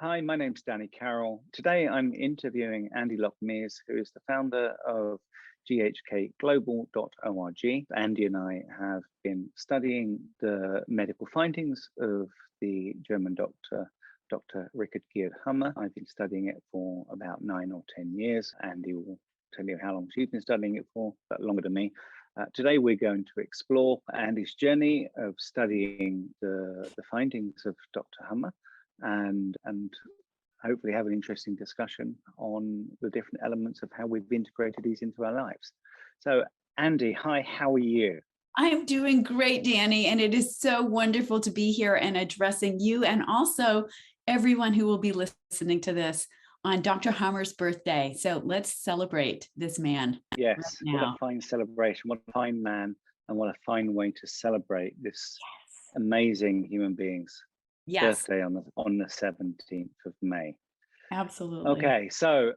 Hi, my name's Danny Carroll. Today I'm interviewing Andi Locke Mears, who is the founder of GHK Global.org. Andy and I have been studying the medical findings of the German doctor, Dr. Richard Georg Hummer. I've been studying it for about 9 or 10 years. Andy will tell you how long she's been studying it for, but longer than me. Today we're going to explore Andy's journey of studying the findings of Dr. Hummer and hopefully have an interesting discussion on the different elements of how we've integrated these into our lives. So Andy, hi, how are you? I'm doing great, Danny, and it is so wonderful to be here and addressing you and also everyone who will be listening to this on Dr. Hummer's birthday. So let's celebrate this man. Yes, right what a fine celebration, what a fine man, and what a fine way to celebrate this amazing human being's birthday on the 17th of May. Absolutely. Okay, so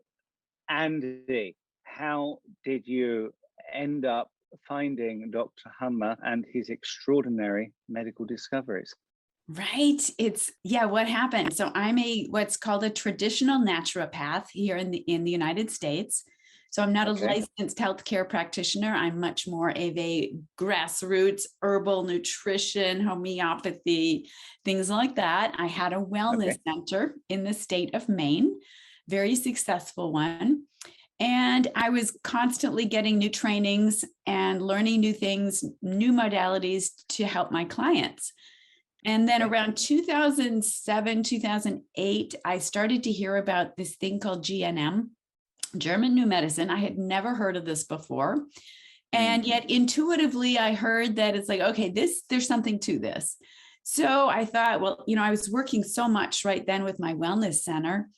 Andy, how did you end up finding Dr. Hummer and his extraordinary medical discoveries? Right. What happened? So I'm what's called a traditional naturopath here in the United States. So I'm not a licensed healthcare practitioner. I'm much more of a grassroots herbal nutrition, homeopathy, things like that. I had a wellness center in the state of Maine, very successful one. And I was constantly getting new trainings and learning new things, new modalities to help my clients. And then around 2007, 2008, I started to hear about this thing called GNM, German New Medicine. I had never heard of this before. And yet intuitively, I heard that it's like, okay, there's something to this. So I thought, well, I was working so much right then with my wellness center.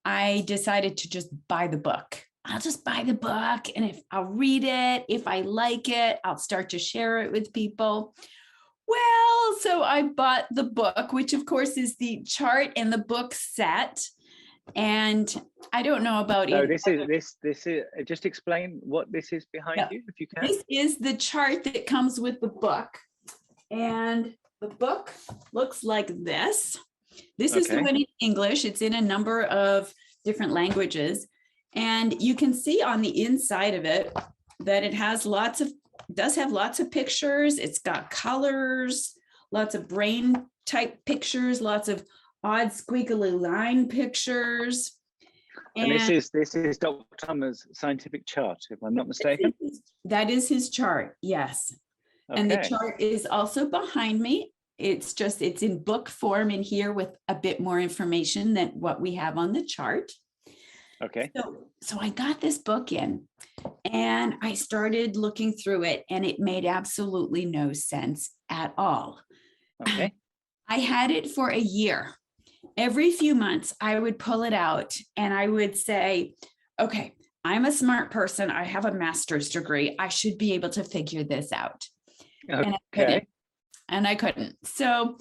I decided to just buy the book. I'll just buy the book. And if I'll read it, if I like it, I'll start to share it with people. Well, so I bought the book, which of course is the chart and the book set. And I don't know about it. So this is just explain what this is behind you, if you can. This is the chart that comes with the book. And the book looks like this. This is the one in English. It's in a number of different languages. And you can see on the inside of it that it has does have lots of pictures. It's got colors, lots of brain type pictures, lots of odd squiggly line pictures. And this is Dr. Hummer's scientific chart, if I'm not mistaken. That is his chart, yes. And the chart is also behind me. It's in book form in here with a bit more information than what we have on the chart. Okay. So I got this book in and I started looking through it and it made absolutely no sense at all. Okay. I had it for a year. Every few months I would pull it out and I would say, okay, I'm a smart person. I have a master's degree. I should be able to figure this out. Okay. And I couldn't. So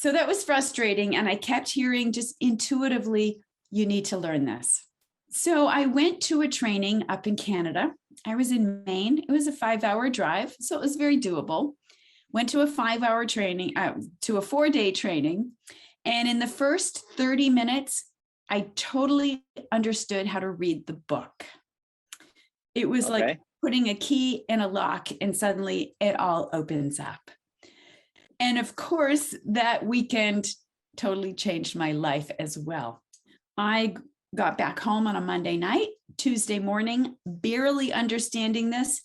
that was frustrating. And I kept hearing just intuitively, you need to learn this. So I went to a training up in Canada. I was in Maine. It was a 5-hour drive, so it was very doable. Went to a 5-hour training, to a 4-day training. And in the first 30 minutes, I totally understood how to read the book. It was like putting a key in a lock and suddenly it all opens up. And of course, that weekend totally changed my life as well. I got back home on a Monday night, Tuesday morning, barely understanding this.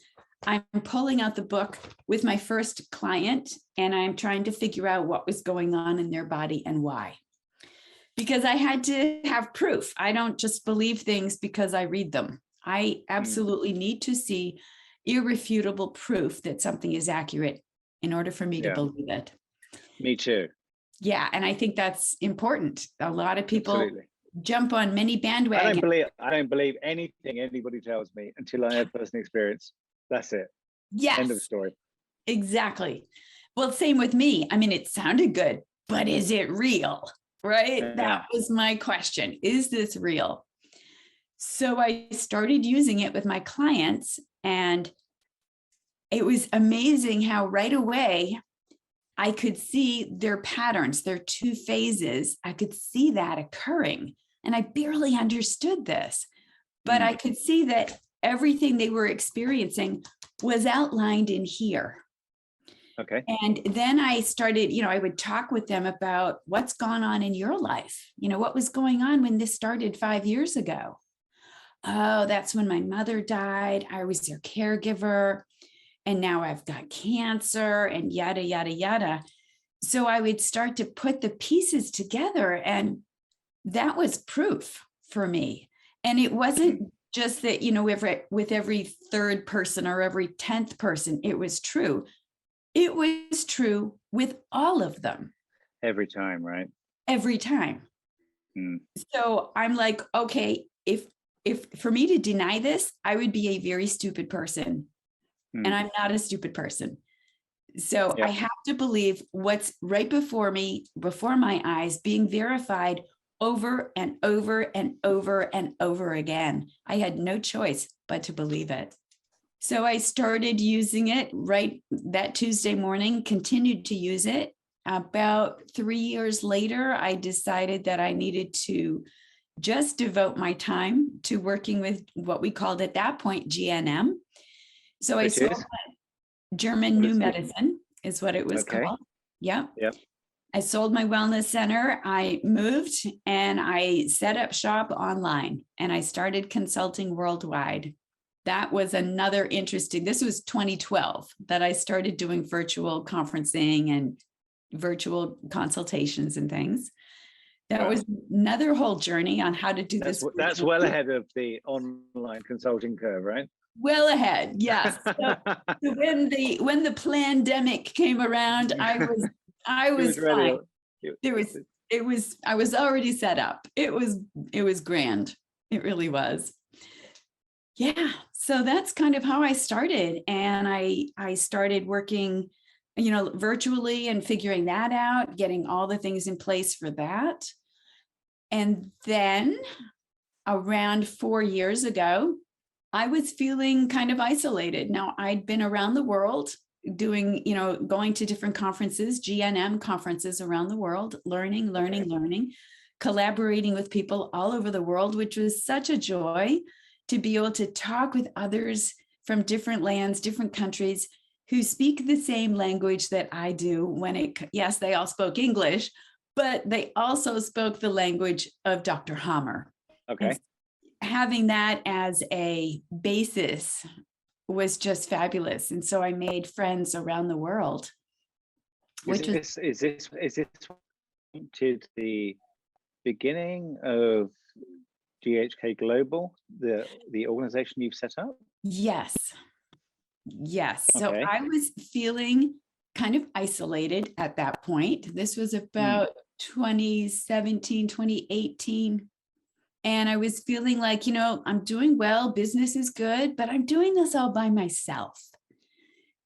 I'm pulling out the book with my first client and I'm trying to figure out what was going on in their body and why. Because I had to have proof. I don't just believe things because I read them. I absolutely need to see irrefutable proof that something is accurate in order for me to believe it. Me too. Yeah, and I think that's important. A lot of people jump on many bandwagons. I don't believe anything anybody tells me until I have personal experience. That's it. Yes. End of story. Exactly. Well, same with me. I mean, it sounded good, but is it real? Right? Yeah. That was my question. Is this real? So I started using it with my clients and it was amazing how right away I could see their patterns, their two phases. I could see that occurring. And I barely understood this, but I could see that everything they were experiencing was outlined in here. Okay. And then I started, I would talk with them about what's gone on in your life. What was going on when this started 5 years ago? Oh, that's when my mother died. I was their caregiver. And now I've got cancer and yada, yada, yada. So I would start to put the pieces together. And that was proof for me. And it wasn't just that, with every third person or every 10th person, it was true. It was true with all of them. Every time, right? Every time. So I'm like, okay, if for me to deny this, I would be a very stupid person. And I'm not a stupid person. So I have to believe what's right before me, before my eyes, being verified over and over and over and over again. I had no choice but to believe it. So I started using it right that Tuesday morning, continued to use it. About 3 years later, I decided that I needed to just devote my time to working with what we called at that point GNM. So I sold German New Medicine is what it was called. Yeah. I sold my wellness center. I moved and I set up shop online and I started consulting worldwide. That was another interesting, this was 2012 that I started doing virtual conferencing and virtual consultations and things. That was another whole journey on how to do this. That's well ahead of the online consulting curve, right? Well ahead, yes. So when the pandemic came around, I was fine. I was already set up. It was grand. It really was. Yeah. So that's kind of how I started, and I started working, virtually and figuring that out, getting all the things in place for that, and then around 4 years ago, I was feeling kind of isolated. Now, I'd been around the world doing, going to different conferences, GNM conferences around the world, learning, collaborating with people all over the world, which was such a joy to be able to talk with others from different lands, different countries who speak the same language that I do yes, they all spoke English, but they also spoke the language of Dr. Hammer. Okay. And having that as a basis was just fabulous. And so I made friends around the world. Is this the beginning of GHK Global, the organization you've set up? Yes. Okay. So I was feeling kind of isolated at that point. This was about 2017, 2018. And I was feeling like, I'm doing well, business is good, but I'm doing this all by myself.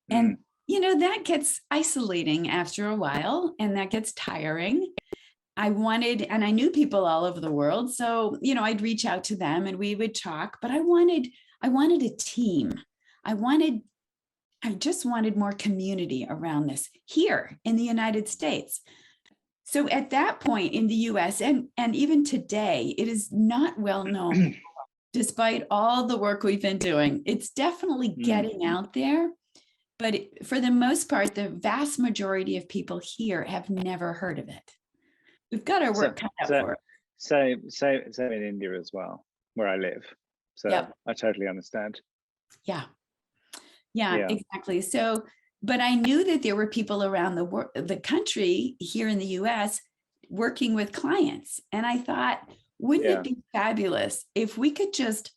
And, that gets isolating after a while, and that gets tiring. I knew people all over the world. So, I'd reach out to them and we would talk, but I wanted a team. I just wanted more community around this here in the United States. So at that point in the US, and even today, it is not well known, despite all the work we've been doing. It's definitely getting out there. But for the most part, the vast majority of people here have never heard of it. We've got our work cut out for it. So in India as well, where I live. So I totally understand. Yeah, exactly. So, but I knew that there were people around the country here in the US working with clients. And I thought, wouldn't it be fabulous if we could just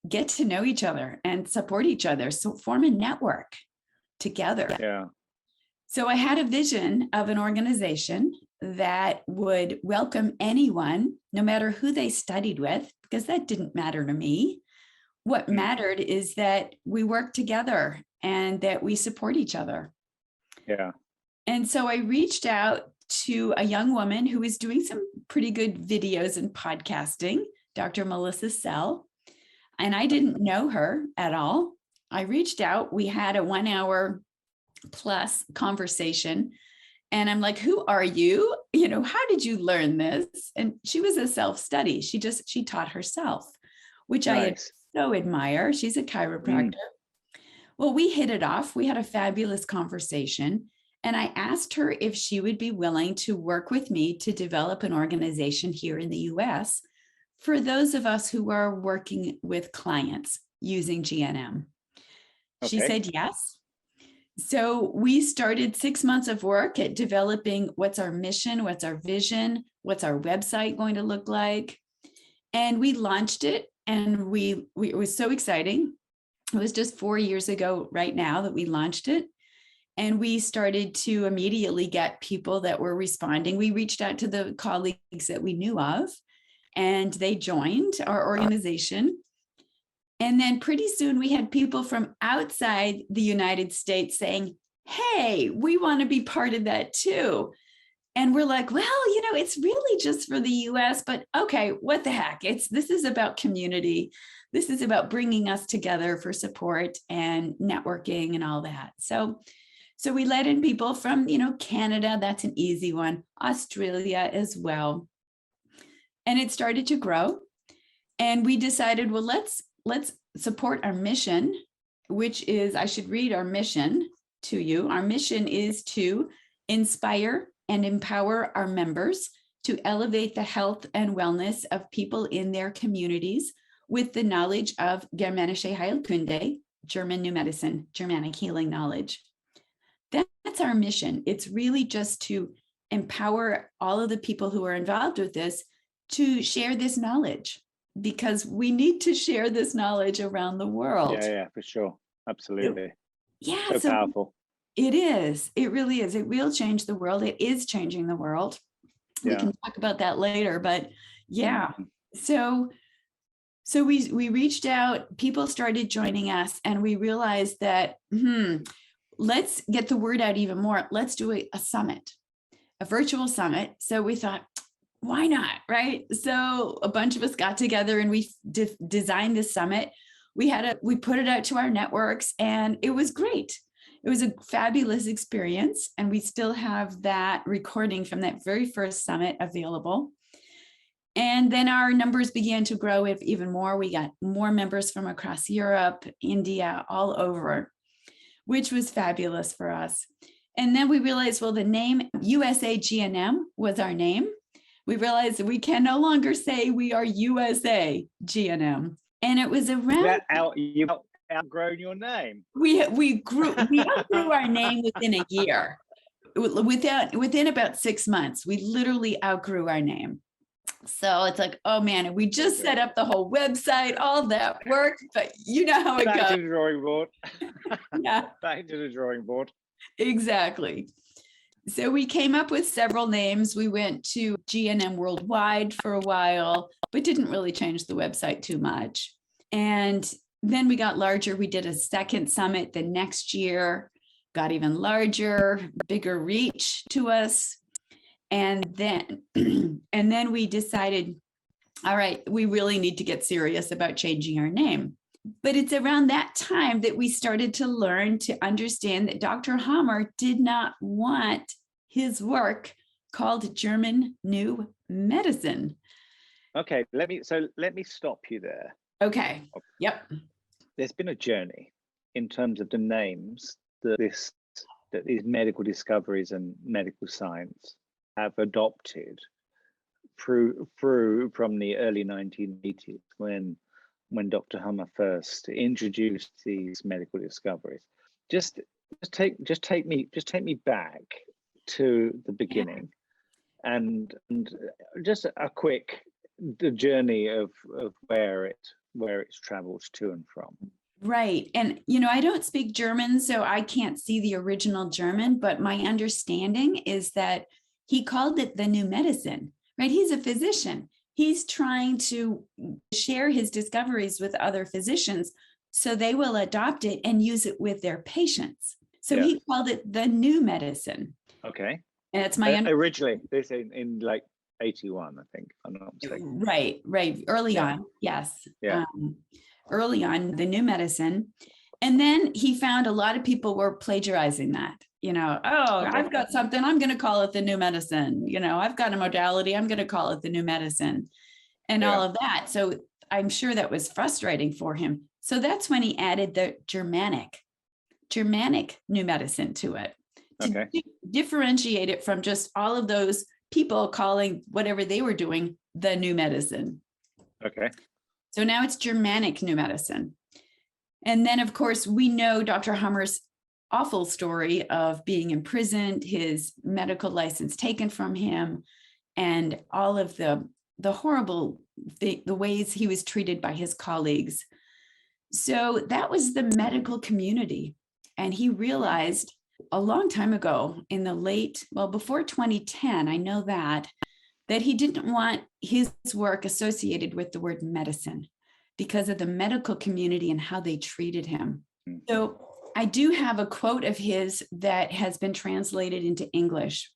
get to know each other and support each other, so form a network together. Yeah. So I had a vision of an organization that would welcome anyone, no matter who they studied with, because that didn't matter to me. What mattered is that we work together and that we support each other. Yeah. And so I reached out to a young woman who was doing some pretty good videos and podcasting, Dr. Melissa Sell. And I didn't know her at all. I reached out. We had a 1 hour plus conversation. And I'm like, who are you? How did you learn this? And she was a self-study. She taught herself, which Nice. I so admire. She's a chiropractor. Well, we hit it off. We had a fabulous conversation. And I asked her if she would be willing to work with me to develop an organization here in the US for those of us who are working with clients using GNM. She said yes. So we started 6 months of work at developing what's our mission, what's our vision, what's our website going to look like. And we launched it, and it was so exciting. It was just 4 years ago right now that we launched it. And we started to immediately get people that were responding. We reached out to the colleagues that we knew of, and they joined our organization. And then pretty soon we had people from outside the United States saying, hey, we want to be part of that too. And we're like, well, it's really just for the US, but okay, what the heck? This is about community. This is about bringing us together for support and networking and all that. So we let in people from, Canada, that's an easy one, Australia as well. And it started to grow. And we decided, well, let's support our mission, which is, I should read our mission to you. Our mission is to inspire and empower our members to elevate the health and wellness of people in their communities with the knowledge of Germanische Heilkunde, German new medicine, Germanic healing knowledge. That's our mission. It's really just to empower all of the people who are involved with this to share this knowledge, because we need to share this knowledge around the world. Yeah, for sure. Absolutely. Yeah. So powerful. It is. It really is. It will change the world. It is changing the world. We can talk about that later, but yeah. So we reached out, people started joining us, and we realized that, let's get the word out even more. Let's do a summit, a virtual summit. So we thought, why not, right? So a bunch of us got together and we designed this summit. We put it out to our networks, and it was great. It was a fabulous experience. And we still have that recording from that very first summit available. And then our numbers began to grow even more. We got more members from across Europe, India, all over, which was fabulous for us. And then we realized, well, the name USA GNM was our name. We realized that we can no longer say we are USA GNM. And it was around... You've outgrown your name. We outgrew our name within a year. Within about 6 months, we literally outgrew our name. So it's like, oh man, we just set up the whole website, all that work, but you know how it goes. Back to the drawing board. Yeah. Back to the drawing board. Exactly. So we came up with several names. We went to GNM Worldwide for a while, but didn't really change the website too much. And then we got larger. We did a second summit the next year, got even larger, bigger reach to us. And then we decided, all right, we really need to get serious about changing our name. But it's around that time that we started to learn to understand that Dr. Hammer did not want his work called German New Medicine. Okay, let me stop you there. Okay. Yep. There's been a journey in terms of the names that these medical discoveries and medical science have adopted through from the early 1980s when Dr. Hammer first introduced these medical discoveries. Just take me back to the beginning, and just a quick the journey of where it's traveled to and from. Right. And, I don't speak German, so I can't see the original German, but my understanding is that he called it the new medicine, right? He's a physician. He's trying to share his discoveries with other physicians so they will adopt it and use it with their patients. So he called it the new medicine. Okay. And it's my originally this in like 81, I think, if I'm not mistaken. Right. Early on. Yes. Yeah. Early on, the new medicine. And then he found a lot of people were plagiarizing that. I've got something, I'm going to call it the new medicine. I've got a modality, I'm going to call it the new medicine, and all of that. So I'm sure that was frustrating for him. So that's when he added the Germanic new medicine to it to differentiate it from just all of those people calling whatever they were doing the new medicine. Okay. So now it's Germanic new medicine. And then, of course, we know Dr. Hummer's awful story of being imprisoned, his medical license taken from him, and all of the horrible the ways he was treated by his colleagues. So that was the medical community. And he realized a long time ago before 2010, I know that he didn't want his work associated with the word medicine because of the medical community and how they treated him. So I do have a quote of his that has been translated into English.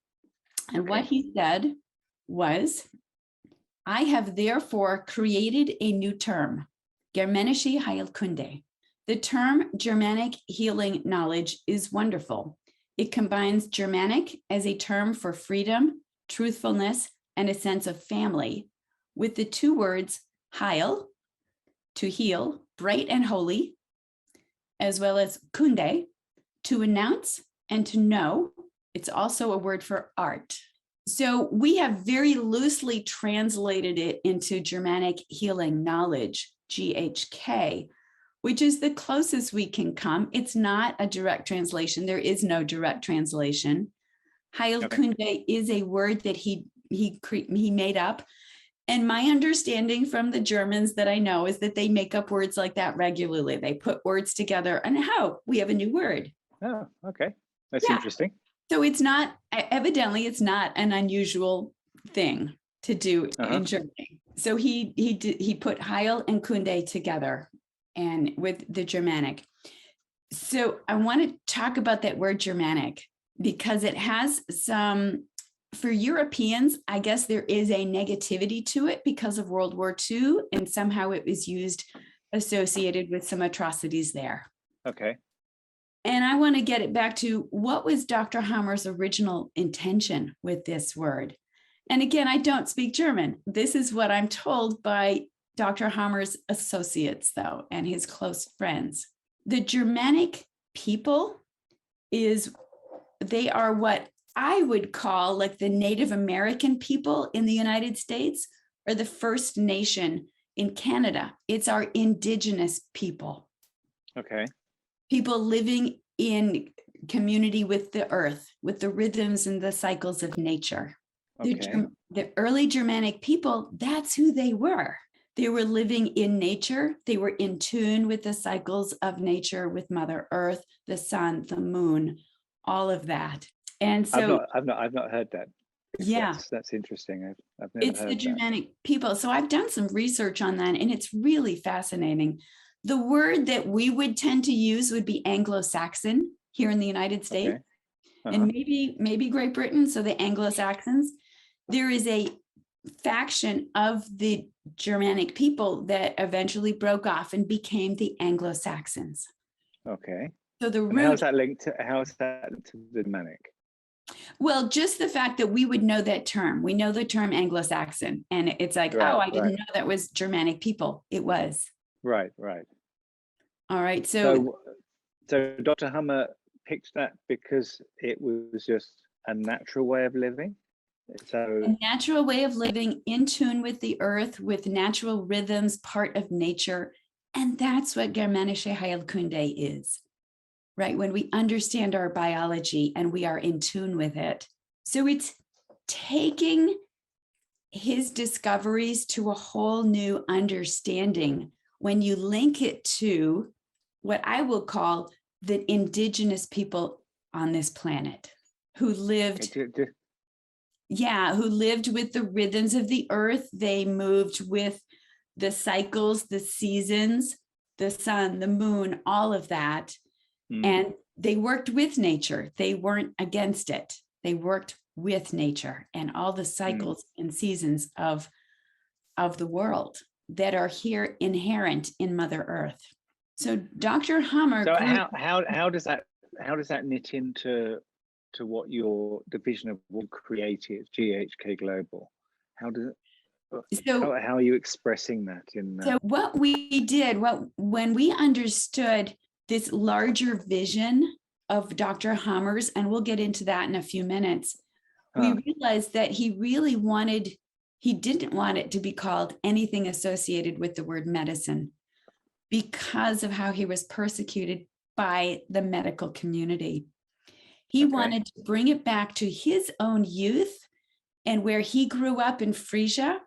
And what he said was, "I have therefore created a new term, Germanische Heilkunde. The term Germanic healing knowledge is wonderful. It combines Germanic as a term for freedom, truthfulness, and a sense of family with the two words heil, to heal, bright and holy, as well as kunde, to announce and to know. It's also a word for art." So we have very loosely translated it into Germanic healing knowledge, GHK, which is the closest we can come. It's not a direct translation. There is no direct translation. Heilkunde is a word that he made up. And my understanding from the Germans that I know is that they make up words like that regularly. They put words together and we have a new word. Oh, okay. That's interesting. So it's not an unusual thing to do in Germany. So he put Heil and Kunde together and with the Germanic. So I want to talk about that word Germanic because it has some, for Europeans, I guess there is a negativity to it because of World War II, and somehow it was used associated with some atrocities there. Okay. And I want to get it back to what was Dr. Hammer's original intention with this word? And again, I don't speak German. This is what I'm told by Dr. Hammer's associates, though, and his close friends. The Germanic people they are what I would call like the Native American people in the United States or the First Nation in Canada. It's our indigenous people. Okay. People living in community with the earth, with the rhythms and the cycles of nature. Okay. The early Germanic people, that's who they were. They were living in nature. They were in tune with the cycles of nature, with Mother Earth, the sun, the moon, all of that. And so I've not heard that. Yeah, that's interesting. I've never it's heard the Germanic people. So I've done some research on that, and it's really fascinating. The word that we would tend to use would be Anglo-Saxon here in the United States, and maybe Great Britain. So the Anglo-Saxons. There is a faction of the Germanic people that eventually broke off and became the Anglo-Saxons. Okay. So the root. How is that linked to the Germanic? Well, just the fact that we would know that term. We know the term Anglo-Saxon, and it's like, I didn't know that was Germanic people. It was. Right. All right. So Dr. Hammer picked that because it was just a natural way of living. So a natural way of living in tune with the earth, with natural rhythms, part of nature. And that's what Germanische Heilkunde is, right? When we understand our biology and we are in tune with it. So it's taking his discoveries to a whole new understanding when you link it to what I will call the indigenous people on this planet who lived with the rhythms of the earth. They moved with the cycles, the seasons, the sun, the moon, all of that. And they worked with nature. They weren't against it. They worked with nature and all the cycles and seasons of the world that are here inherent in Mother Earth. So Dr. Hummer. So how does that knit into what the vision of what you created, GHK Global? How does it, So how are you expressing that in So what we did, when we understood this larger vision of Dr. Hummer's, and we'll get into that in a few minutes, we realized that he didn't want it to be called anything associated with the word medicine because of how he was persecuted by the medical community. He wanted to bring it back to his own youth and where he grew up in Frisia,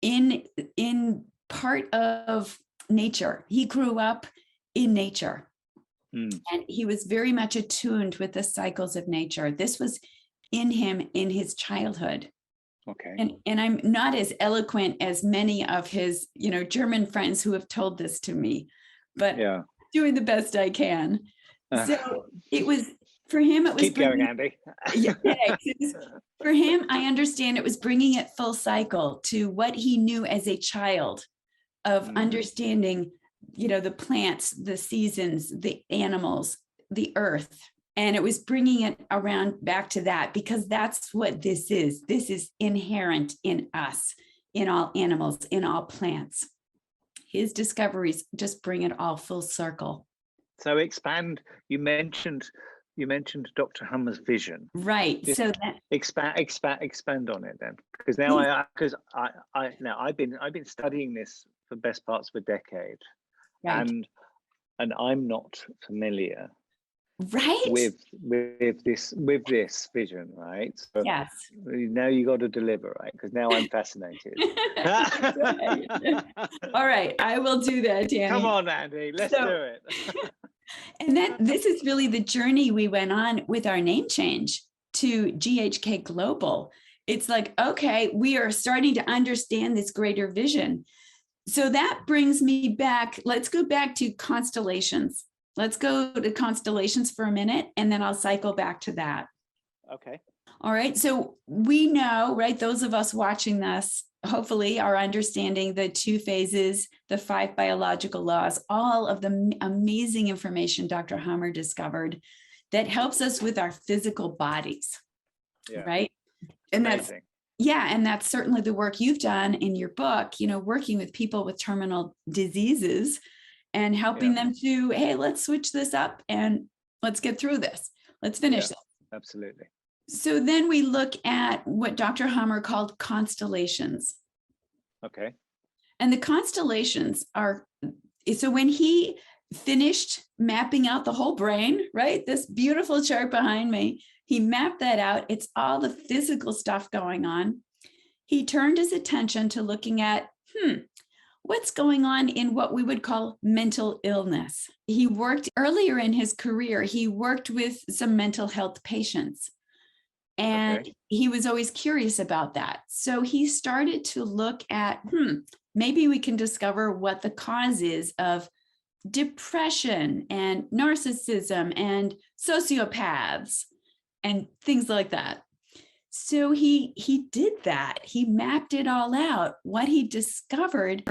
in part of nature. He grew up in nature, and he was very much attuned with the cycles of nature. This was in him in his childhood. And I'm not as eloquent as many of his, German friends who have told this to me, but doing the best I can. So it was, for him, it was keep going, Andy. For him, I understand it was bringing it full cycle to what he knew as a child of understanding, the plants, the seasons, the animals, the earth. And it was bringing it around back to that, because that's what this is. This is inherent in us, in all animals, in all plants. His discoveries just bring it all full circle. So expand, you mentioned Dr. Hummer's vision. Right. Just so that expand on it then, because now I've been studying this for the best parts of a decade, and I'm not familiar with this vision, right? So yes. Now you got to deliver, right? Because now I'm fascinated. All right, I will do that, Danny. Come on, Andy, let's do it. And then this is really the journey we went on with our name change to GHK Global. It's like, okay, we are starting to understand this greater vision. So that brings me back. Let's go back to Constellations. Let's go to Constellations for a minute, and then I'll cycle back to that. Okay. All right. So we know, right, those of us watching this, hopefully are understanding the 2 phases, the 5 biological laws, all of the amazing information Dr. Hummer discovered that helps us with our physical bodies, right? And amazing. That's certainly the work you've done in your book, working with people with terminal diseases and helping them to, hey, let's switch this up and let's get through this. Let's finish this. Absolutely. So then we look at what Dr. Hummer called constellations. Okay. And the constellations are, so when he finished mapping out the whole brain, right? This beautiful chart behind me, he mapped that out. It's all the physical stuff going on. He turned his attention to looking at, what's going on in what we would call mental illness. He worked earlier in his career, he worked with some mental health patients. And he was always curious about that. So he started to look at, maybe we can discover what the cause is of depression and narcissism and sociopaths and things like that. So he did that. He mapped it all out. What he discovered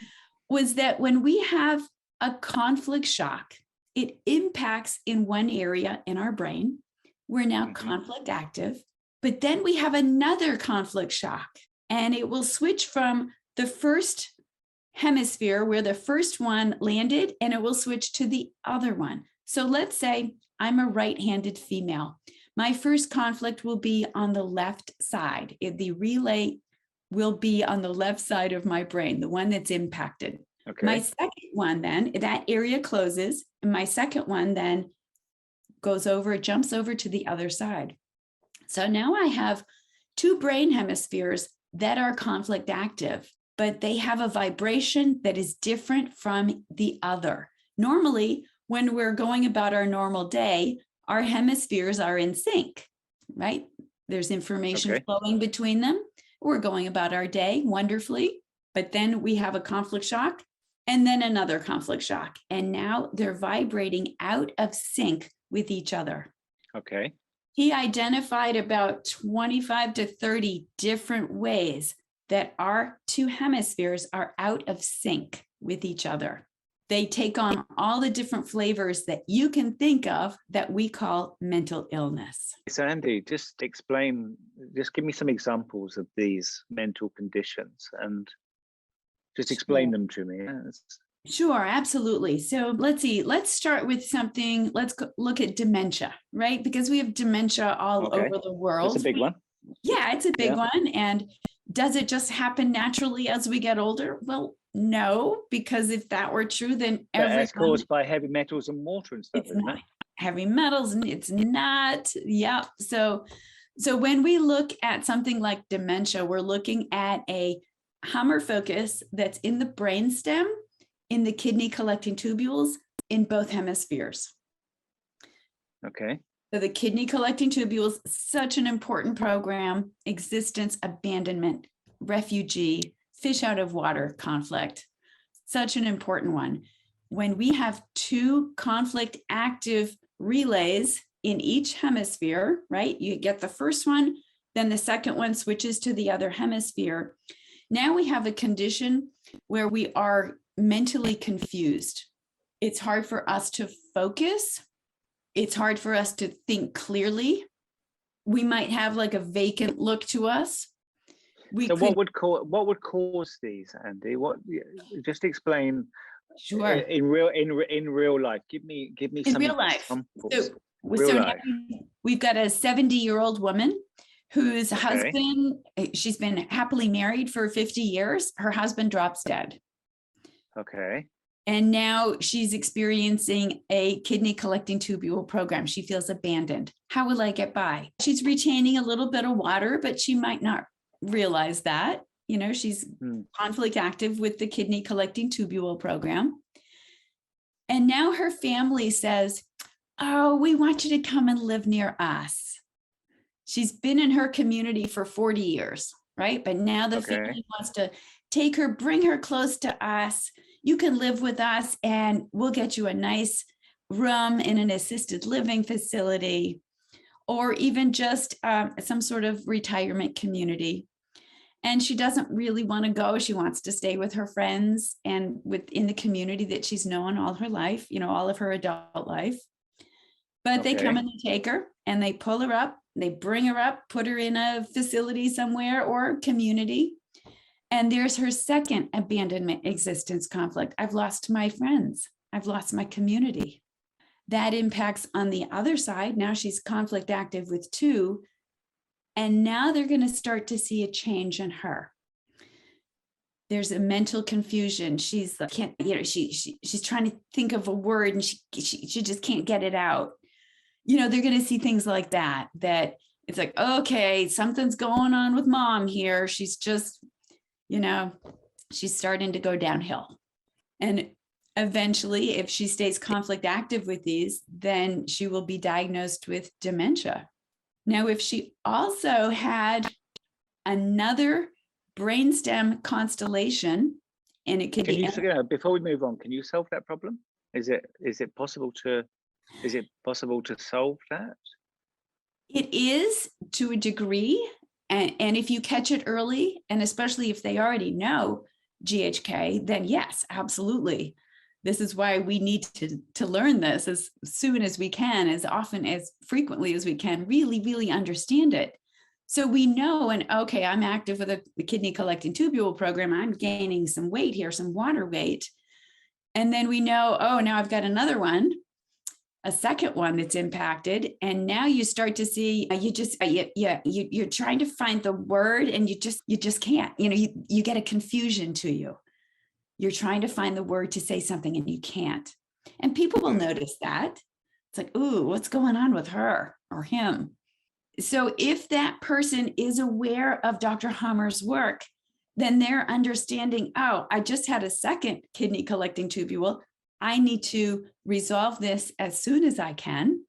was that when we have a conflict shock, it impacts in one area in our brain. We're now conflict active. But then we have another conflict shock, and it will switch from the first hemisphere where the first one landed, and it will switch to the other one. So let's say I'm a right-handed female. My first conflict will be on the left side. The relay will be on the left side of my brain, the one that's impacted. My second one then, that area closes, and my second one then jumps over to the other side. So now I have 2 brain hemispheres that are conflict active, but they have a vibration that is different from the other. Normally, when we're going about our normal day, our hemispheres are in sync, right? There's information flowing between them. We're going about our day wonderfully, but then we have a conflict shock and then another conflict shock. And now they're vibrating out of sync with each other. Okay. He identified about 25 to 30 different ways that our 2 hemispheres are out of sync with each other. They take on all the different flavors that you can think of that we call mental illness. So Andy, just give me some examples of these mental conditions and just explain them to me. Sure, absolutely. So let's start with something, look at dementia, right? Because we have dementia all over the world. That's a big one. Yeah, it's a big one. And does it just happen naturally as we get older? Well, no, because if that were true, then it's caused by heavy metals and water and stuff, isn't it? Heavy metals, and it's not. Yeah. So when we look at something like dementia, we're looking at a Hummer focus that's in the brainstem, in the kidney collecting tubules, in both hemispheres. Okay. So the kidney collecting tubules, such an important program: existence, abandonment, refugee, fish out of water conflict, such an important one. When we have two conflict active relays in each hemisphere, right? You get the first one, then the second one switches to the other hemisphere. Now we have a condition where we are mentally confused. It's hard for us to focus. It's hard for us to think clearly. We might have like a vacant look to us. What would cause these, Andy? Just explain. Sure. In real life, give me some real life. examples. So we've got a 70-year-old woman whose husband, she's been happily married for 50 years. Her husband drops dead. Okay. And now she's experiencing a kidney collecting tubule program. She feels abandoned. How will I get by? She's retaining a little bit of water, but she might not realize that. You know, she's conflict active with the kidney collecting tubule program. And now her family says, oh, we want you to come and live near us. She's been in her community for 40 years, right? But now the family wants to take her, bring her close to us. You can live with us and we'll get you a nice room in an assisted living facility, or even just some sort of retirement community. And she doesn't really want to go. She wants to stay with her friends and within the community that she's known all her life, you know, all of her adult life. But they come and they take her and they pull her up, they bring her up, put her in a facility somewhere or community. And there's her second abandonment existence conflict. I've lost my friends. I've lost my community. That impacts on the other side. Now she's conflict active with two. And now they're going to start to see a change in her. There's a mental confusion. She's can't, you know, she's trying to think of a word and she just can't get it out. You know, they're going to see things like that it's like, okay, something's going on with mom here. She's just, you know, she's starting to go downhill. And eventually, if she stays conflict active with these, then she will be diagnosed with dementia. Now, if she also had another brainstem constellation, and it could be before we move on, can you solve that problem? Is it possible to solve that? It is, to a degree, and if you catch it early, and especially if they already know GHK, then yes, absolutely. This is why we need to learn this as soon as we can, as often, as frequently as we can, really, really understand it. So we know, and okay, I'm active with the kidney collecting tubule program. I'm gaining some weight here, some water weight. And then we know, oh, now I've got another one, a second one that's impacted. And now you start to see, you're trying to find the word and you just can't, you know, you get a confusion to you. You're trying to find the word to say something and you can't. And people will notice that. It's like, ooh, what's going on with her or him? So if that person is aware of Dr. Hummer's work, then they're understanding, oh, I just had a second kidney collecting tubule. I need to resolve this as soon as I can.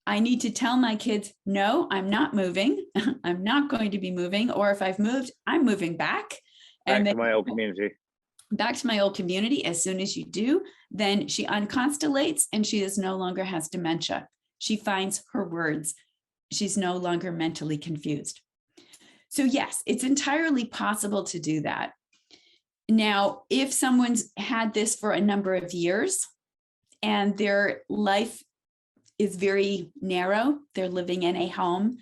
I need to tell my kids, no, I'm not moving. I'm not going to be moving. Or if I've moved, I'm moving back. Back to my old community. Back to my old community. As soon as you do, then she unconstellates and she no longer has dementia. She finds her words. She's no longer mentally confused. So yes, it's entirely possible to do that. Now, if someone's had this for a number of years and their life is very narrow, they're living in a home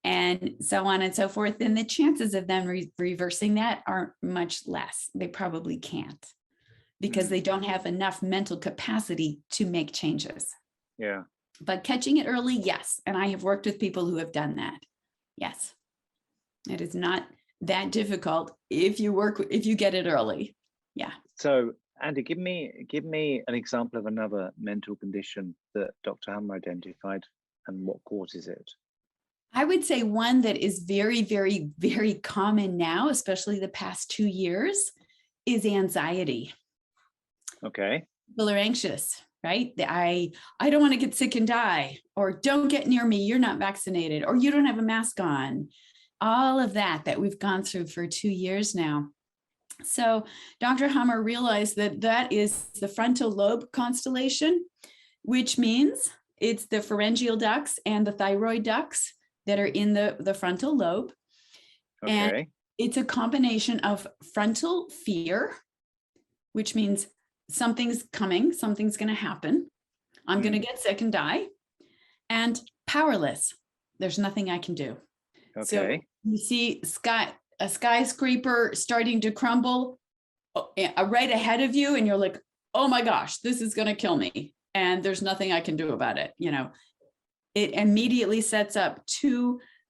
and so on and so forth, then the chances of them reversing that are much less. They probably can't because they don't have enough mental capacity to make changes. Yeah. But catching it early, yes. And I have worked with people who have done that. Yes. It is not that difficult if you get it early. Yeah. So Andy, give me an example of another mental condition that Dr. Hummer identified and what causes it. I would say one that is very, very, very common now, especially the past 2 years, is anxiety. Okay. People are anxious, right? I don't want to get sick and die, or don't get near me, you're not vaccinated, or you don't have a mask on. All of that we've gone through for 2 years now. So Dr. Hummer realized that is the frontal lobe constellation, which means it's the pharyngeal ducts and the thyroid ducts that are in the frontal lobe. Okay. And it's a combination of frontal fear, which means something's coming, something's going to happen. I'm going to get sick and die. And powerless. There's nothing I can do. Okay. So you see a skyscraper starting to crumble right ahead of you, and you're like, oh my gosh, this is going to kill me. And there's nothing I can do about it. It immediately sets up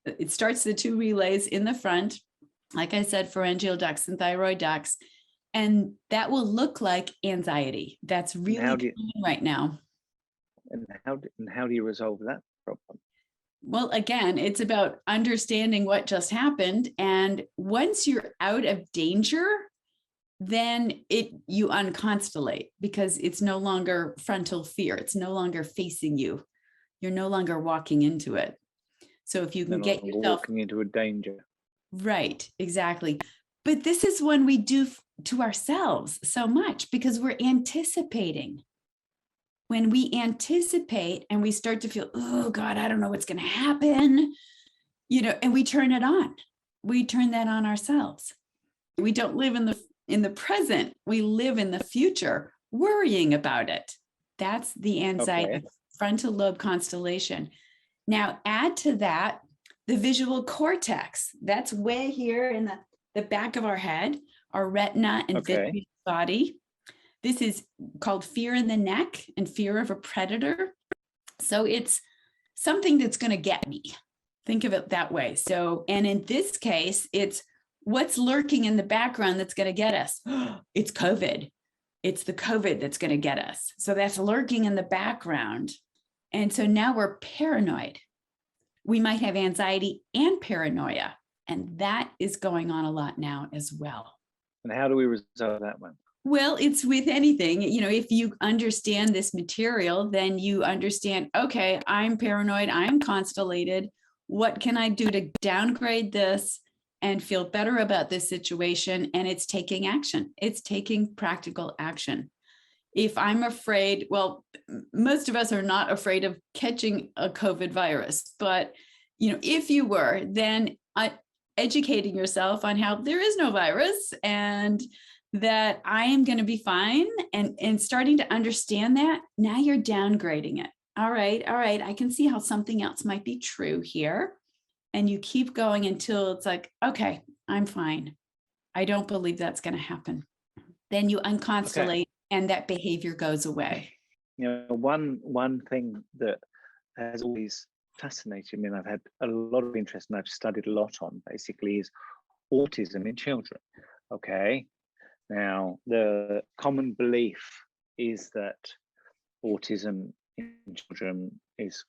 it starts the two relays in the front, like I said, pharyngeal ducts and thyroid ducts. And that will look like anxiety. That's really common right now. And how do you resolve that problem? Well, again, it's about understanding what just happened. And once you're out of danger, then you unconstellate, because it's no longer frontal fear. It's no longer facing you. You're no longer walking into it. So if you can get yourself walking into a danger. Right, exactly. But this is when we do to ourselves so much, because we're anticipating. When we anticipate and we start to feel, oh God, I don't know what's going to happen, and we turn it on. We turn that on ourselves. We don't live in the present. We live in the future, worrying about it. That's the anxiety, frontal lobe constellation. Now add to that the visual cortex. That's way here in the back of our head, our retina and vitreous body. This is called fear in the neck and fear of a predator. So it's something that's going to get me. Think of it that way. So, and in this case, it's what's lurking in the background that's going to get us. It's COVID. It's the COVID that's going to get us. So that's lurking in the background. And so now we're paranoid. We might have anxiety and paranoia. And that is going on a lot now as well. And how do we resolve that one? Well, it's with anything. If you understand this material, then you understand, okay, I'm paranoid, I'm constellated. What can I do to downgrade this and feel better about this situation? And it's taking action. It's taking practical action. If I'm afraid, well, most of us are not afraid of catching a COVID virus, but if you were, then educating yourself on how there is no virus and that I am going to be fine, and starting to understand that, now you're downgrading it. All right, I can see how something else might be true here. And you keep going until it's like, okay, I'm fine. I don't believe that's going to happen. Then you unconstellate and that behavior goes away. One thing that has always fascinated me, and I've had a lot of interest and I've studied a lot on, basically, is autism in children. Okay. Now, the common belief is that autism in children is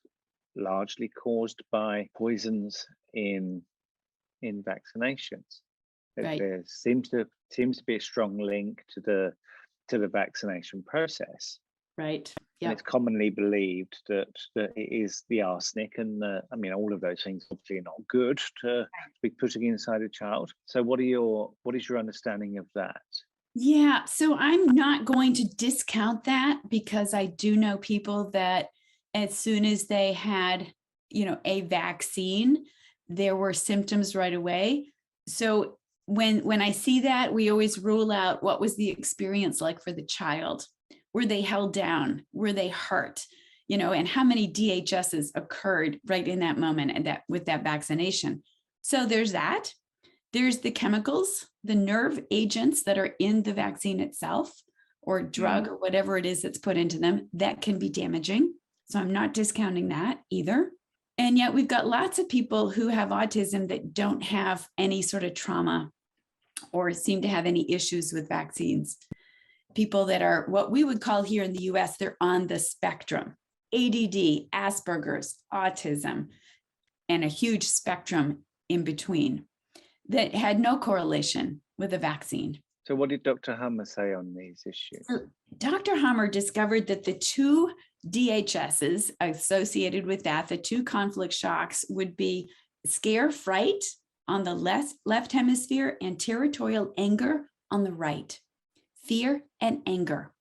largely caused by poisons in vaccinations. Right. There seems to be a strong link to the vaccination process. Right. Yeah. And it's commonly believed that it is the arsenic and all of those things obviously are not good to be putting inside a child. So what is your understanding of that? Yeah, so I'm not going to discount that, because I do know people that as soon as they had, a vaccine, there were symptoms right away. So when I see that, we always rule out what was the experience like for the child. Were they held down? Were they hurt? And how many DHSs occurred right in that moment and that with that vaccination. So there's that. There's the chemicals, the nerve agents that are in the vaccine itself, or drug or whatever it is that's put into them, that can be damaging. So I'm not discounting that either. And yet we've got lots of people who have autism that don't have any sort of trauma or seem to have any issues with vaccines. People that are what we would call here in the US, they're on the spectrum. ADD, Asperger's, autism, and a huge spectrum in between that had no correlation with a vaccine. So what did Dr. Hummer say on these issues? So Dr. Hummer discovered that the two DHSs associated with that, the two conflict shocks, would be scare, fright on the left hemisphere and territorial anger on the right. Fear and anger.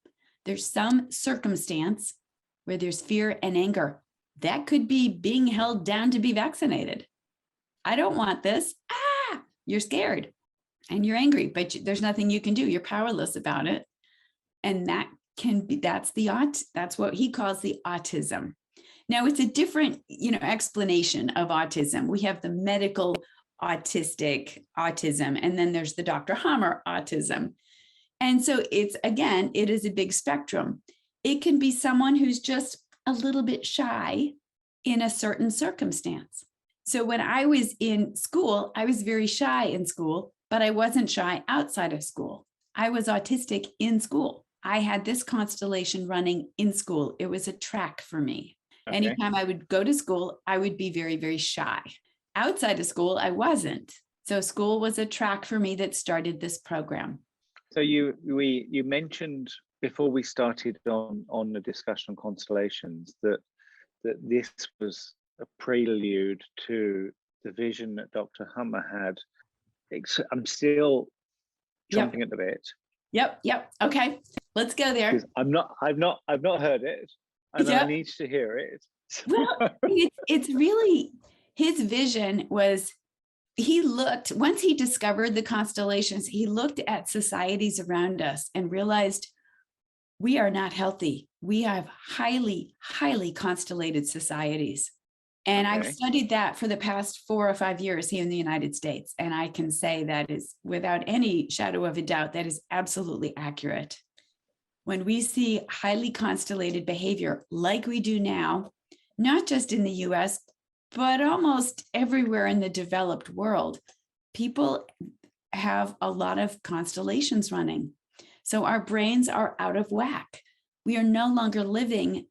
There's some circumstance where there's fear and anger. That could be being held down to be vaccinated. I don't want this. You're scared and you're angry, but there's nothing you can do. You're powerless about it. And that can be, that's what he calls the autism. Now it's a different, explanation of autism. We have the medical autistic autism, and then there's the Dr. Hummer autism. And so it is a big spectrum. It can be someone who's just a little bit shy in a certain circumstance. So when I was in school, I was very shy in school, but I wasn't shy outside of school. I was autistic in school. I had this constellation running in school. It was a track for me. Okay. Anytime I would go to school, I would be very, very shy. Outside of school, I wasn't. So school was a track for me that started this program. So you mentioned before we started on the discussion on constellations that this was a prelude to the vision that Dr. Hummer had. I'm still chomping at the bit. Yep. Okay, let's go there. I've not heard it, and I need to hear it. Well, it's really his vision was. He looked, once he discovered the constellations, he looked at societies around us and realized we are not healthy. We have highly, highly constellated societies. And I've studied that for the past 4 or 5 years here in the United States. And I can say that is, without any shadow of a doubt, that is absolutely accurate. When we see highly constellated behavior like we do now, not just in the US, but almost everywhere in the developed world, people have a lot of constellations running. So our brains are out of whack. We are no longer living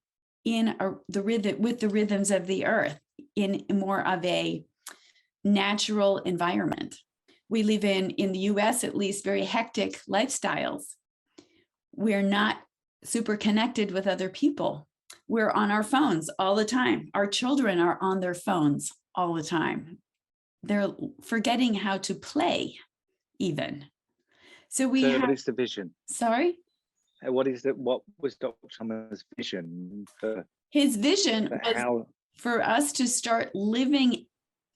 in with the rhythms of the earth in more of a natural environment. We live in the US, at least, very hectic lifestyles. We're not super connected with other people. We're on our phones all the time. Our children are on their phones all the time. They're forgetting how to play even. So what is the vision? Sorry? What was Dr. Hummer's vision for? His vision was for us to start living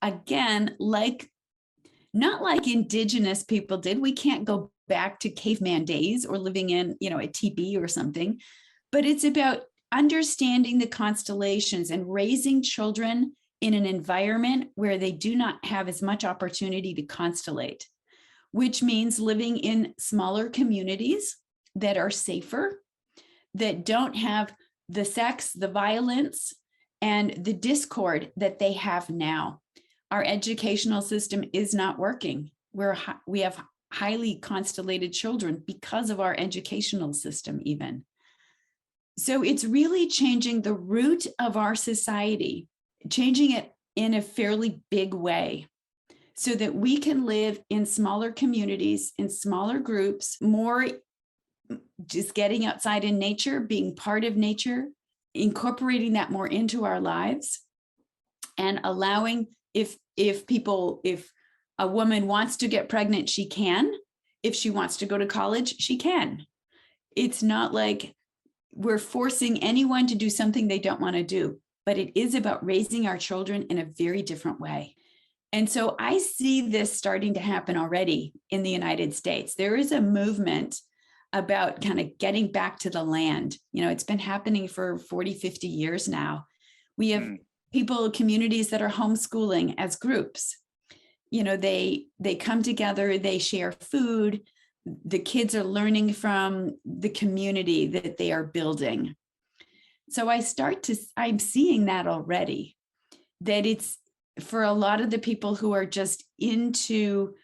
again not like indigenous people did. We can't go back to caveman days or living in, a teepee or something, but it's about understanding the constellations and raising children in an environment where they do not have as much opportunity to constellate, which means living in smaller communities that are safer, that don't have the sex, the violence, and the discord that they have now. Our educational system is not working. We have highly constellated children because of our educational system even. So it's really changing the root of our society, changing it in a fairly big way so that we can live in smaller communities, in smaller groups, more just getting outside in nature, being part of nature, incorporating that more into our lives, and allowing if a woman wants to get pregnant, she can. If she wants to go to college, she can. It's not like we're forcing anyone to do something they don't want to do, but it is about raising our children in a very different way. And so I see this starting to happen already in the United States. There is a movement about kind of getting back to the land. It's been happening for 40, 50 years now. We have people, communities that are homeschooling as groups. They come together, they share food. The kids are learning from the community that they are building. So I'm seeing that already, that it's for a lot of the people who are just into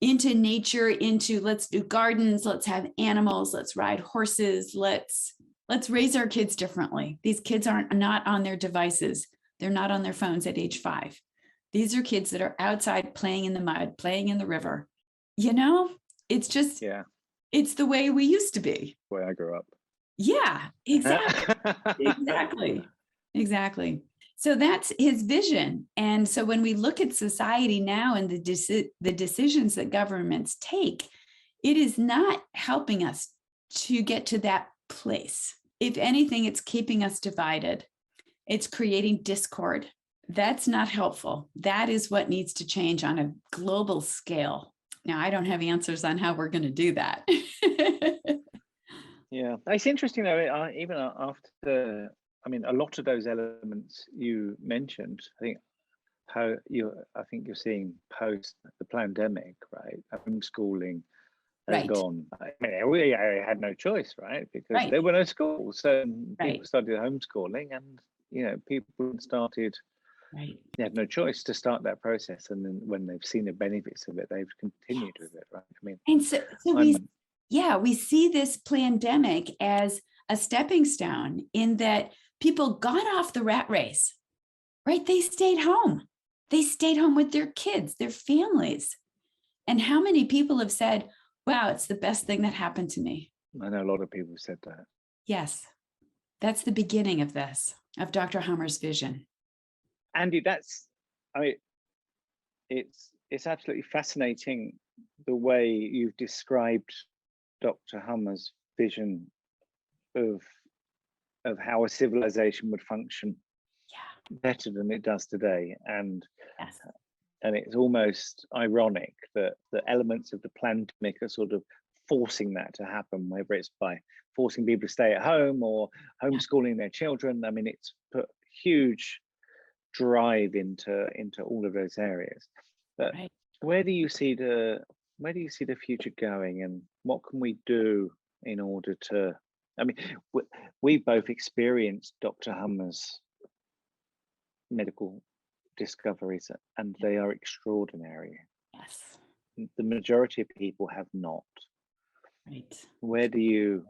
nature, into let's do gardens, let's have animals, let's ride horses, let's raise our kids differently. These kids not on their devices. They're not on their phones at age 5. These are kids that are outside playing in the mud, playing in the river. It's just, it's the way we used to be. The way I grew up. Yeah, exactly. Exactly. So that's his vision. And so when we look at society now and the decisions that governments take, it is not helping us to get to that place. If anything, it's keeping us divided. It's creating discord. That's not helpful. That is what needs to change on a global scale. Now, I don't have answers on how we're going to do that. Yeah, it's interesting though, even after, a lot of those elements you mentioned, I think you're seeing post the pandemic, right? Homeschooling has gone. We had no choice, right? Because there were no schools, so people started homeschooling, and people started. They had no choice to start that process, and then when they've seen the benefits of it, they've continued with it, right? And so we see this pandemic as a stepping stone in that people got off the rat race, right? They stayed home. They stayed home with their kids, their families. And how many people have said, wow, it's the best thing that happened to me? I know a lot of people said that. Yes, that's the beginning of this, of Dr. Hummer's vision. Andi, it's absolutely fascinating the way you've described Dr. Hummer's vision of how a civilization would function better than it does today, and it's almost ironic that the elements of the pandemic are sort of forcing that to happen, whether it's by forcing people to stay at home or homeschooling their children. It's put huge drive into all of those areas. But where do you see the future going, and what can we do in order to? We both experienced Dr. Hummer's medical discoveries, and they are extraordinary. Yes. The majority of people have not. Right. Where do you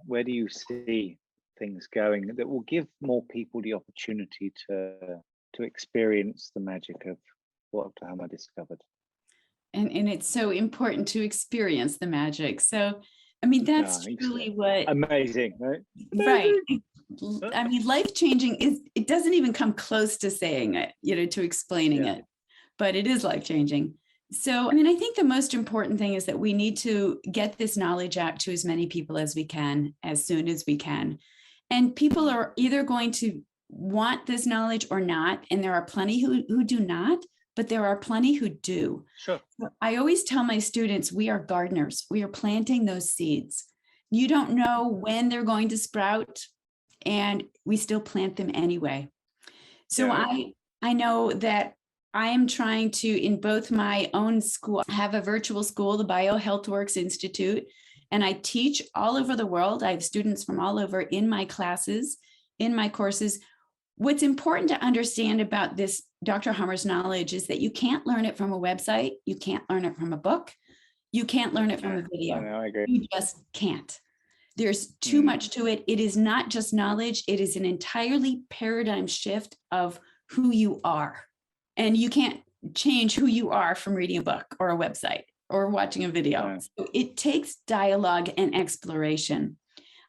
see things going that will give more people the opportunity to experience the magic of what Dr. Hummer discovered? And it's so important to experience the magic. So, that's truly what amazing, right? Right. Life-changing it doesn't even come close to saying it, to explaining it, but it is life-changing. So, I think the most important thing is that we need to get this knowledge out to as many people as we can, as soon as we can. And people are either going to want this knowledge or not. And there are plenty who do not, but there are plenty who do. Sure. I always tell my students, we are gardeners. We are planting those seeds. You don't know when they're going to sprout, and we still plant them anyway. So I know that I am trying to, in both my own school, have a virtual school, the Bio HealthWorks Institute, and I teach all over the world. I have students from all over in my classes, in my courses. What's important to understand about this Dr. Hummer's knowledge is that you can't learn it from a website. You can't learn it from a book. You can't learn it from a video. I agree. You just can't. There's too much to it. It is not just knowledge. It is an entirely paradigm shift of who you are. And you can't change who you are from reading a book or a website or watching a video. So it takes dialogue and exploration.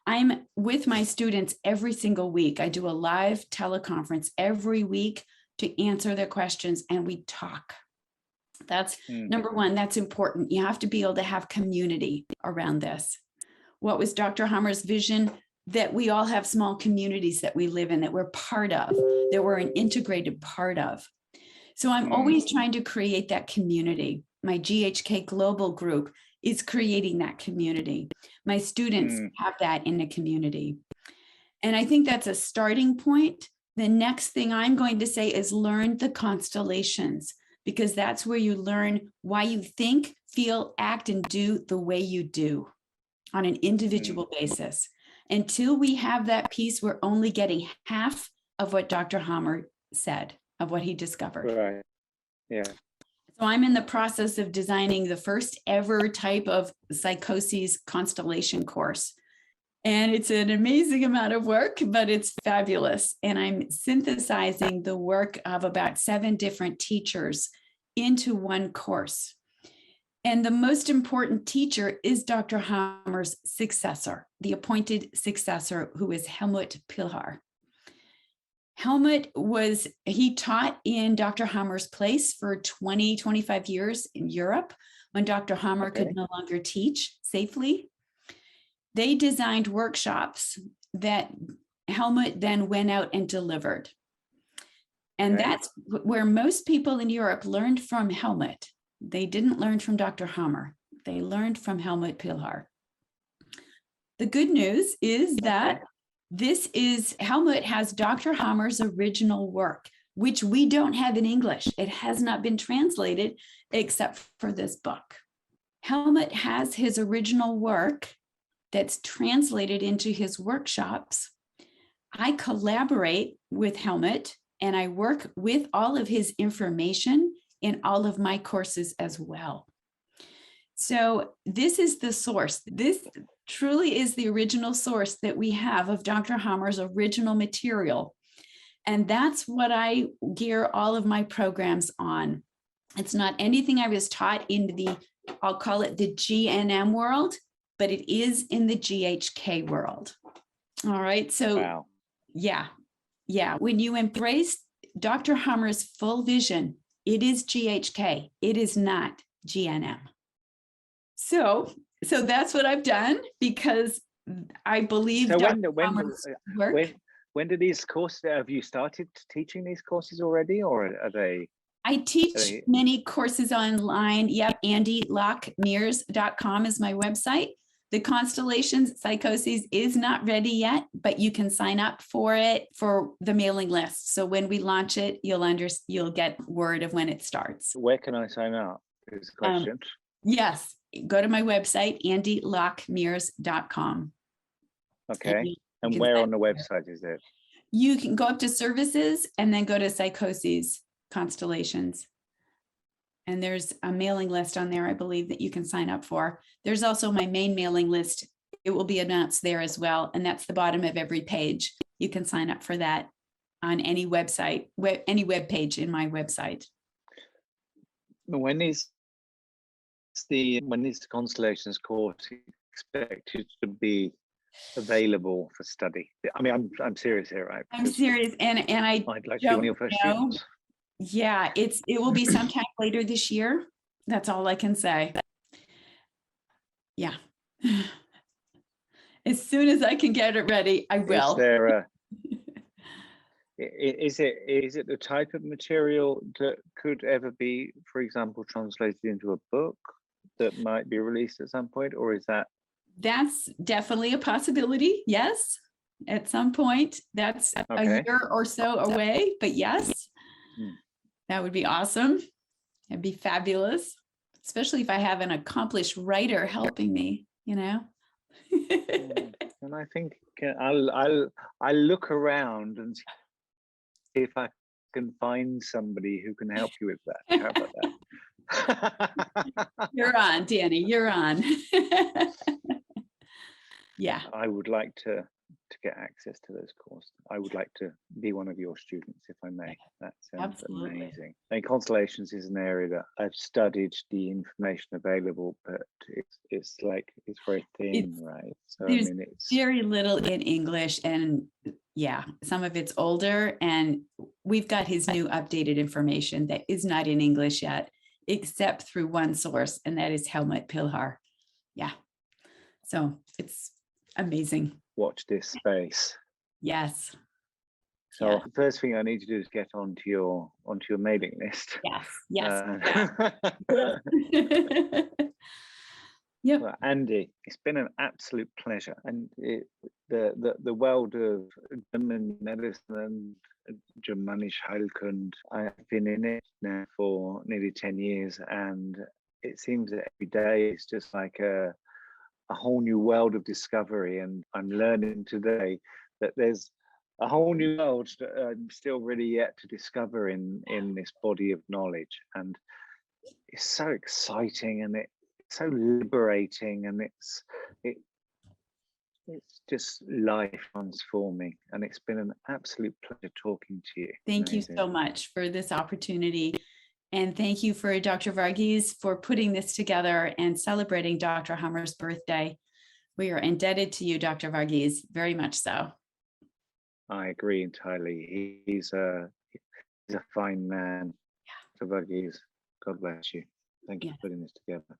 I'm with my students every single week. I do a live teleconference every week to answer their questions, and we talk. That's number one. That's important. You have to be able to have community around this. What was Dr. Hummer's vision? That we all have small communities that we live in, that we're part of, that we're an integrated part of. So I'm always trying to create that community. My GHK Global group is creating that community. My students have that in a community. And I think that's a starting point. The next thing I'm going to say is learn the constellations, because that's where you learn why you think, feel, act, and do the way you do on an individual basis. Until we have that piece, we're only getting half of what Dr. Hammer said, of what he discovered. Right. Yeah. So I'm in the process of designing the first ever type of psychoses constellation course. And it's an amazing amount of work, but it's fabulous. And I'm synthesizing the work of about 7 different teachers into one course. And the most important teacher is Dr. Hammer's successor, the appointed successor, who is Helmut Pilhar. Helmut he taught in Dr. Hammer's place for 20, 25 years in Europe when Dr. Hammer could no longer teach safely. They designed workshops that Helmut then went out and delivered. And that's where most people in Europe learned from Helmut. They didn't learn from Dr. Hammer. They learned from Helmut Pilhar. The good news is that Helmut has Dr. Hammer's original work, which we don't have in English. It has not been translated except for this book. Helmut has his original work that's translated into his workshops. I collaborate with Helmut and I work with all of his information in all of my courses as well. So this is the source. This truly is the original source that we have of Dr. Hammer's original material. And that's what I gear all of my programs on. It's not anything I was taught in I'll call it the GNM world, but it is in the GHK world. All right. So yeah. When you embrace Dr. Hammer's full vision, it is GHK. It is not GNM. So that's what I've done, because I believe. So when do these courses, have you started teaching these courses already, or are they? I teach many courses online. Yep, AndiLockeMears.com is my website. The Constellations Psychoses is not ready yet, but you can sign up for it for the mailing list. So when we launch it, you'll get word of when it starts. Where can I sign up? Is the question. Yes, go to my website, AndiLockeMears.com. Okay. And where on the website is it? You can go up to services and then go to Psychoses Constellations. And there's a mailing list on there, I believe, that you can sign up for. There's also my main mailing list. It will be announced there as well. And that's the bottom of every page. You can sign up for that on any website, any web page in my website. When is the Constellations course expected to be available for study? I mean, I'm serious here, right? I'm serious, and I'd like to be one of your first students. Yeah, it will be sometime later this year. That's all I can say. Yeah. As soon as I can get it ready, I will. Is it the type of material that could ever be, for example, translated into a book that might be released at some point, or is that? That's definitely a possibility. Yes, at some point. That's a year or so away, but yes. That would be awesome. It'd be fabulous, especially if I have an accomplished writer helping me, you know. And I think I'll look around and see if I can find somebody who can help you with that. How about that? You're on, Danny. You're on. Yeah. I would like to get access to those courses. I would like to be one of your students, if I may. That sounds amazing. And Constellations is an area that I've studied the information available, but it's very thin, right? So there's very little in English, and yeah, some of it's older, and we've got his new updated information that is not in English yet, except through one source, and that is Helmut Pilhar. Yeah. So it's amazing. Watch this space. Yes. So the first thing I need to do is get onto your mailing list. Yes. Yep. Well, Andi, it's been an absolute pleasure, and the world of German medicine and Germanisch Heilkunde, I've been in it now for nearly 10 years, and it seems that every day it's just like a whole new world of discovery. And I'm learning today that there's a whole new world that I'm still really yet to discover in this body of knowledge, and it's so exciting, and it's so liberating, and it's just life transforming, and it's been an absolute pleasure talking to you. Thank you so much for this opportunity. And thank you for Dr. Varghese for putting this together and celebrating Dr. Hammer's birthday. We are indebted to you, Dr. Varghese, very much so. I agree entirely. He's a fine man. Dr. Varghese, God bless you. Thank you for putting this together.